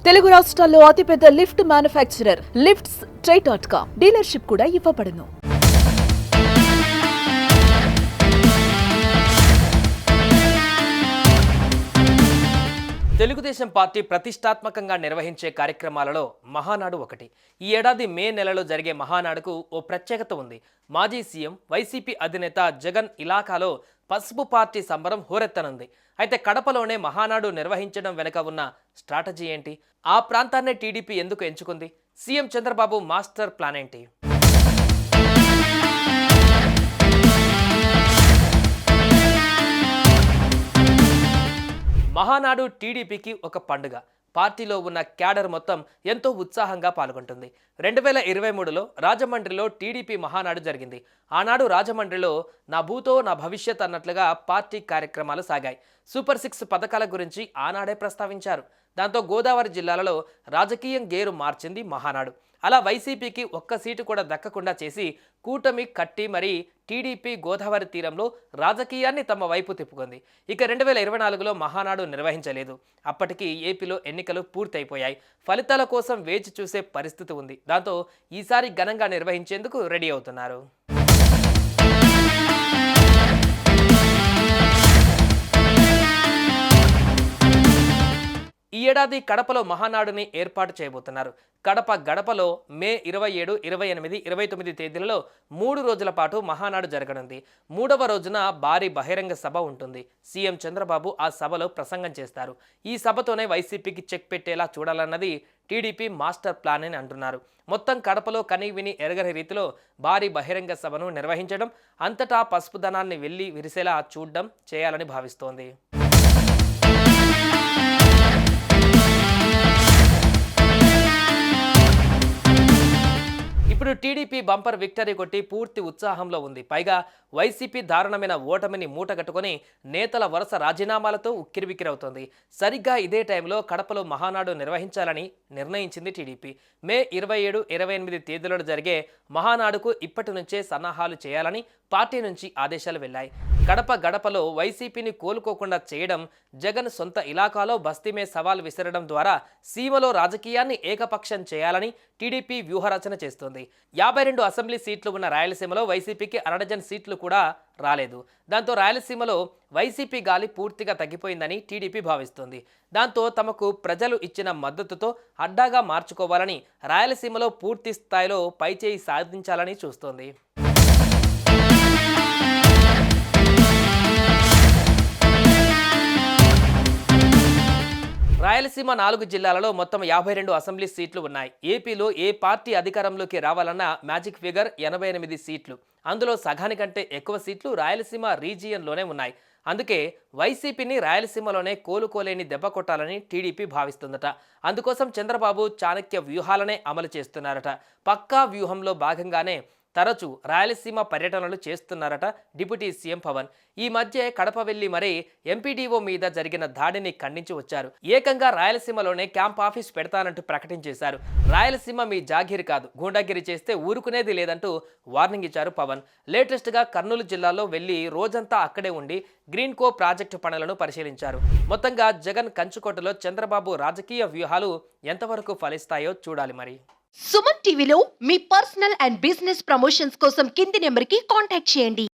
తెలుగు రాష్ట్రాల్లో అతిపెద్ద lift manufacturer lifts ట్రై.com dealership కూడా ఇవ్వబడును. తెలుగుదేశం పార్టీ ప్రతిష్టాత్మకంగా నిర్వహించే కార్యక్రమాలలో మహానాడు ఒకటి. ఈ ఏడాది మే నెలలో జరిగే మహానాడుకు ఓ ప్రత్యేకత ఉంది. మాజీ సీఎం వైసీపీ అధినేత జగన్ ఇలాకాలో పసుపు పార్టీ సంబరం హోరెత్తనుంది. అయితే కడపలోనే మహానాడు నిర్వహించడం వెనుక ఉన్న స్ట్రాటజీ ఏంటి? ఆ ప్రాంతాన్నే టీడీపీ ఎందుకు ఎంచుకుంది? సీఎం చంద్రబాబు మాస్టర్ ప్లాన్ ఏంటి? మహానాడు టీడీపీకి ఒక పండుగ. పార్టీలో ఉన్న క్యాడర్ మొత్తం ఎంతో ఉత్సాహంగా పాల్గొంటుంది. 2023లో రాజమండ్రిలో టీడీపీ మహానాడు జరిగింది. ఆనాడు రాజమండ్రిలో నా భూతో నా భవిష్యత్ అన్నట్లుగా పార్టీ కార్యక్రమాలు సాగాయి. సూపర్ 6 పథకాల గురించి ఆనాడే ప్రస్తావించారు. దాంతో గోదావరి జిల్లాలలో రాజకీయం గేరు మార్చింది మహానాడు. అలా వైసీపీకి ఒక్క సీటు కూడా దక్కకుండా చేసి కూటమి కట్టి మరీ టీడీపీ గోదావరి తీరంలో రాజకీయాన్ని తమ వైపు తిప్పుకుంది. ఇక 2024లో మహానాడు నిర్వహించలేదు. అప్పటికి ఏపీలో ఎన్నికలు పూర్తయిపోయాయి. ఫలితాల కోసం వేచి చూసే పరిస్థితి ఉంది. దాంతో ఈసారి ఘనంగా నిర్వహించేందుకు రెడీ అవుతున్నారు. ఈ ఏడాది కడపలో మహానాడుని ఏర్పాటు చేయబోతున్నారు. కడప గడపలో మే 27, 28, 29 తేదీలలో 3 రోజుల పాటు మహానాడు జరగనుంది. 3వ రోజున భారీ బహిరంగ సభ ఉంటుంది. సీఎం చంద్రబాబు ఆ సభలో ప్రసంగం చేస్తారు. ఈ సభతోనే వైసీపీకి చెక్ పెట్టేలా చూడాలన్నది టీడీపీ మాస్టర్ ప్లాన్ అని అంటున్నారు. మొత్తం కడపలో కని విని ఎరగని రీతిలో భారీ బహిరంగ సభను నిర్వహించడం, అంతటా పసుపు ధనాన్ని వెళ్లి విరిసేలా చూడడం చేయాలని భావిస్తోంది. ఇప్పుడు టీడీపీ బంపర్ విక్టరీ కొట్టి పూర్తి ఉత్సాహంలో ఉంది. పైగా వైసీపీ దారుణమైన ఓటమిని మూటగట్టుకొని నేతల వరుస రాజీనామాలతో ఉక్కిరిబిక్కిరవుతోంది. సరిగ్గా ఇదే టైంలో కడపలో మహానాడు నిర్వహించాలని నిర్ణయించింది టీడీపీ. మే 27, 28 తేదీలలో జరిగే మహానాడుకు ఇప్పటి నుంచే సన్నాహాలు చేయాలని పార్టీ నుంచి ఆదేశాలు వెళ్లాయి. కడప గడపలో వైసీపీని కోలుకోకుండా చేయడం, జగన్ సొంత ఇలాకాలో బస్తీమే సవాల్ విసరడం ద్వారా సీమలో రాజకీయాన్ని ఏకపక్షం చేయాలని టీడీపీ వ్యూహరచన చేస్తోంది. 52 అసెంబ్లీ సీట్లు ఉన్న రాయలసీమలో వైసీపీకి అరడజన్ సీట్లు కూడా రాలేదు. దాంతో రాయలసీమలో వైసీపీ గాలి పూర్తిగా తగ్గిపోయిందని టీడీపీ భావిస్తోంది. దాంతో తమకు ప్రజలు ఇచ్చిన మద్దతుతో అడ్డాగా మార్చుకోవాలని, రాయలసీమలో పూర్తి స్థాయిలో పైచేయి సాధించాలని చూస్తోంది. రాయలసీమ 4 జిల్లాలలో మొత్తం 52 అసెంబ్లీ సీట్లు ఉన్నాయి. ఏపీలో ఏ పార్టీ అధికారంలోకి రావాలన్నా మ్యాజిక్ ఫిగర్ 88 సీట్లు. అందులో సగానికంటే ఎక్కువ సీట్లు రాయలసీమ రీజియన్లోనే ఉన్నాయి. అందుకే వైసీపీని రాయలసీమలోనే కోలుకోలేని దెబ్బ కొట్టాలని టీడీపీ భావిస్తుందట. అందుకోసం చంద్రబాబు చాణక్య వ్యూహాలనే అమలు చేస్తున్నారట. పక్కా వ్యూహంలో భాగంగానే తరచూ రాయలసీమ పర్యటనలు చేస్తున్నారట డిప్యూటీ సీఎం పవన్. ఈ మధ్య కడప వెళ్లి మరీ ఎంపీడీఓ మీద జరిగిన దాడిని ఖండించి వచ్చారు. ఏకంగా రాయలసీమలోనే క్యాంప్ ఆఫీస్ పెడతానంటూ ప్రకటించేశారు. రాయలసీమ మీ జాగీరు కాదు, గూండాగిరి చేస్తే ఊరుకునేది లేదంటూ వార్నింగ్ ఇచ్చారు పవన్. లేటెస్ట్గా కర్నూలు జిల్లాలో వెళ్లి రోజంతా అక్కడే ఉండి గ్రీన్ కో ప్రాజెక్టు పనులను పరిశీలించారు. మొత్తంగా జగన్ కంచుకోటలో చంద్రబాబు రాజకీయ వ్యూహాలు ఎంతవరకు ఫలిస్తాయో చూడాలి మరి. సుమన్ టీవీలో మీ పర్సనల్ అండ్ బిజినెస్ ప్రమోషన్స్ కోసం కింది నెంబర్కి కాంటాక్ట్ చేయండి.